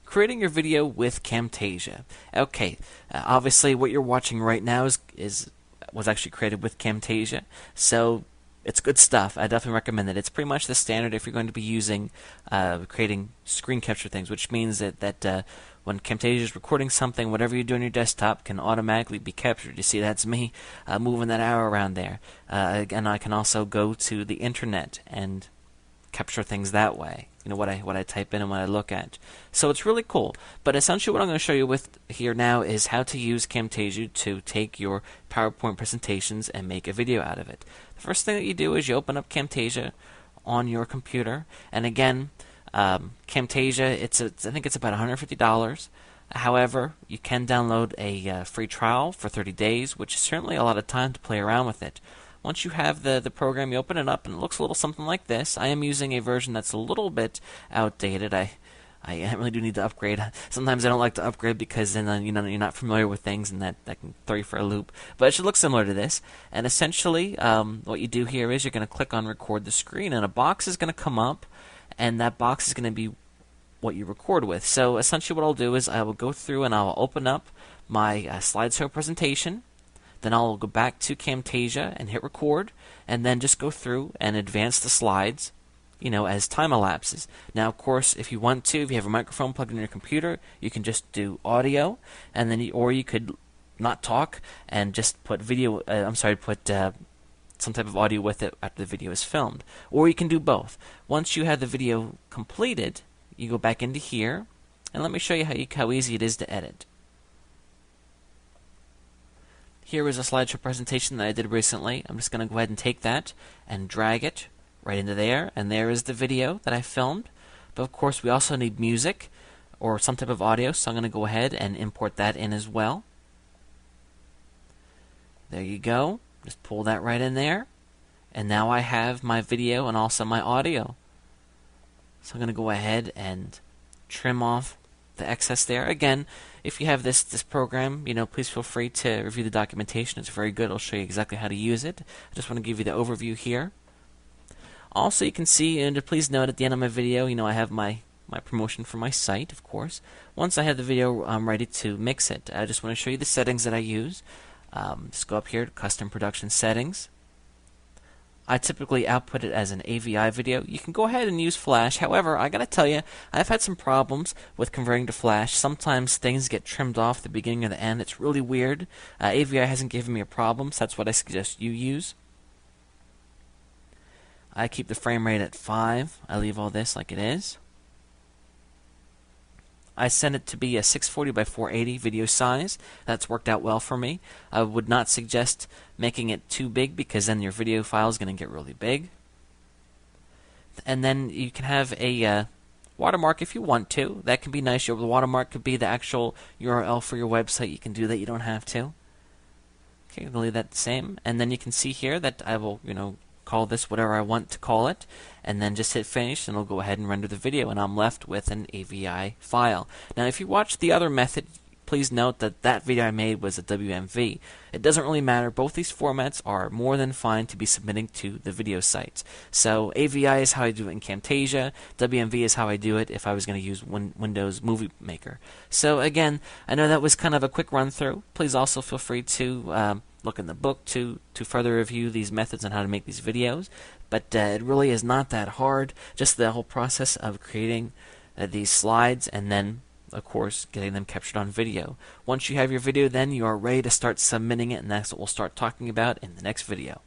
creating your video with Camtasia. Okay, obviously what you're watching right now was actually created with Camtasia, so it's good stuff. I definitely recommend it. It's pretty much the standard if you're going to be using creating screen capture things, which means that when Camtasia is recording something, whatever you do on your desktop can automatically be captured. You see, that's me moving that arrow around there. And I can also go to the internet and capture things that way. You know, what I type in and what I look at. So it's really cool. But essentially what I'm going to show you with here now is how to use Camtasia to take your PowerPoint presentations and make a video out of it. The first thing that you do is you open up Camtasia on your computer, and again, Camtasia, I think it's about $150. However, you can download a free trial for 30 days, which is certainly a lot of time to play around with it. Once you have the program, you open it up, and it looks a little something like this. I am using a version that's a little bit outdated. I really do need to upgrade. Sometimes I don't like to upgrade because then you're not familiar with things, and that can throw you for a loop. But it should look similar to this. And essentially, what you do here is you're going to click on Record the Screen, and a box is going to come up, and that box is going to be what you record with. So essentially what I'll do is I will go through and I'll open up my slideshow presentation. Then I'll go back to Camtasia and hit record, and then just go through and advance the slides, as time elapses. Now, of course, if you want to, if you have a microphone plugged in your computer, you can just do audio, and then or you could not talk and just put some type of audio with it after the video is filmed. Or you can do both. Once you have the video completed, you go back into here, and let me show you how easy it is to edit. Here is a slideshow presentation that I did recently. I'm just going to go ahead and take that and drag it right into there, and there is the video that I filmed. But of course we also need music or some type of audio, so I'm going to go ahead and import that in as well. There you go. Just pull that right in there, and now I have my video and also my audio. So I'm going to go ahead and trim off the excess there. Again, if you have this program, please feel free to review the documentation. It's very good. It'll show you exactly how to use it. I just want to give you the overview here. Also, you can see, and please note at the end of my video, I have my promotion for my site, of course. Once I have the video ready to mix it, I just want to show you the settings that I use. Just go up here to Custom Production Settings. I typically output it as an AVI video. You can go ahead and use Flash. However, I gotta tell you, I've had some problems with converting to Flash. Sometimes things get trimmed off the beginning or the end. It's really weird. AVI hasn't given me a problem, so that's what I suggest you use. I keep the frame rate at 5. I leave all this like it is. I send it to be a 640 by 480 video size. That's worked out well for me. I would not suggest making it too big because then your video file is going to get really big. And then you can have a watermark if you want to. That can be nice. The watermark could be the actual URL for your website. You can do that. You don't have to. Okay, I'll leave that the same. And then you can see here that I will, call this whatever I want to call it, and then just hit finish, and it'll go ahead and render the video, and I'm left with an AVI file. Now, if you watch the other method, please note that that video I made was a WMV. It doesn't really matter. Both these formats are more than fine to be submitting to the video sites. So AVI is how I do it in Camtasia. WMV is how I do it if I was going to use Windows Movie Maker. So again, I know that was kind of a quick run through. Please also feel free to look in the book to further review these methods on how to make these videos. But it really is not that hard. Just the whole process of creating these slides and then, of course, getting them captured on video. Once you have your video, then you are ready to start submitting it, and that's what we'll start talking about in the next video.